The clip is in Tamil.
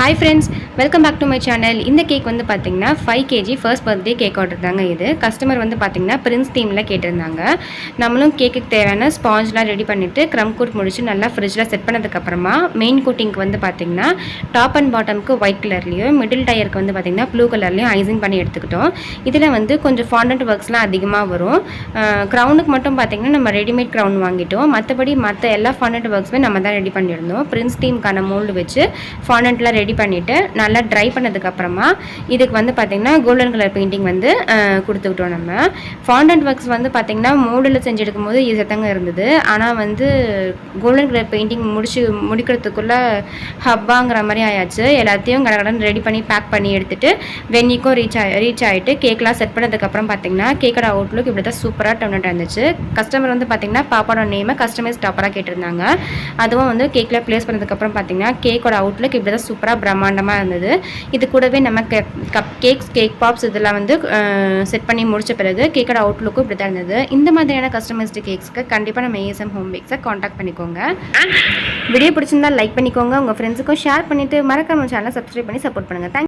Hi friends, welcome back to my channel. இந்த கேக் வந்து பாத்தீங்கன்னா 5 kg first birthday cake order தாங்க இது. கஸ்டமர் வந்து பாத்தீங்கன்னா பிரின்ஸ் தீம்ல கேட்டிருந்தாங்க. நம்மளும் கேக்குக்கு தேவையான ஸ்பாஞ்ச்லாம் ரெடி பண்ணிட்டு க்ரம் கோட் முடிச்சு நல்லா ஃப்ரிட்ஜ்ல செட் பண்ணதுக்கு அப்புறமா மெயின் கோட்டிங்க்கு வந்து பாத்தீங்கன்னா டாப் அண்ட் பாட்டம்க்கு ஒயிட் கலர்லயும் மிடில் டயருக்கு வந்து பாத்தீங்கன்னா ப்ளூ கலர்லயும் ஐசிங் பண்ணி எடுத்துக்கிட்டோம். இதுல வந்து கொஞ்சம் ஃபாண்டன்ட் ஒர்க்ஸ்லாம் அதிகமா வரும். கிரவுனுக்கு மட்டும் பாத்தீங்கன்னா நம்ம ரெடிமேட் கிரவுன் வாங்கிட்டோம். மத்தபடி மத்த எல்லா ஃபாண்டன்ட் ஒர்க்ஸ்மே நம்ம தான் ரெடி பண்ணியிருந்தோம். பிரின்ஸ் தீம்க்கான மோல்டு வச்சு ஃபாண்டன்ட்லாம் ரெடி பண்ணிட்டு நல்லா ட்ரை பண்ணதுக்கு அப்புறமா இதுக்கு வந்து பாத்தீங்கன்னா கோல்டன் கலர் பெயிண்டிங் வந்து கொடுத்துக்கிட்டோம். நம்ம ஃபாண்டன்ட் ஒர்க்ஸ் வந்து பாத்தீங்கன்னா மோல்டில் செஞ்சு எடுக்கும்போது ஈஸியாதாங்க இருந்தது. ஆனால் வந்து கோல்டன் கலர் பெயிண்டிங் முடிக்கிறதுக்குள்ள ஹப்பாங்கிற மாதிரி ஆயாச்சு. எல்லாத்தையும் கடகடன் ரெடி பண்ணி பேக் பண்ணி எடுத்துட்டு வென்னிக்கும் ரீச் ஆகிட்டு கேக்லாம் செட் பண்ணதுக்கப்புறம் பார்த்தீங்கன்னா கேக்கோட அவுட்லுக் இப்படி தான் சூப்பராக டர்ன் அவுட் இருந்துச்சு. கஸ்டமர் வந்து பார்த்தீங்கன்னா பாப்பாவோட நேமை கஸ்டமைஸ் டாப்பராக கேட்டிருந்தாங்க. அதுவும் வந்து கேக்கில் ப்ளேஸ் பண்ணதுக்கப்புறம் பார்த்தீங்கன்னா கேக்கோட அவுட்லுக் இப்படி தான் சூப்பராக பிரம்மாண்டமாக இருந்தது. இது கூடவே நம்ம கப் கேக்ஸ் கேக் பாப்ஸ் இதெல்லாம் வந்து செட் பண்ணி முடிச்ச பிறகு கேக்கோட அவுட்லுக்கும் இப்படி தான் இருந்தது. இந்த மாதிரியான கஸ்டமைஸ்டு கேக்ஸ்க்கு கண்டிப்பாக நம்ம ஏஎஸ்எம் ஹோம் பேக்ஸை காண்டாக்ட் பண்ணிக்கோங்க. வீடியோ பிடிச்சிருந்தா லைக் பண்ணிக்கோங்க, உங்கள் ஃப்ரெண்ட்ஸுக்கும் ஷேர் பண்ணிவிட்டு மறக்காம சேனலை சப்ஸ்கிரைப் பண்ணி சப்போர்ட் பண்ணுங்கள்.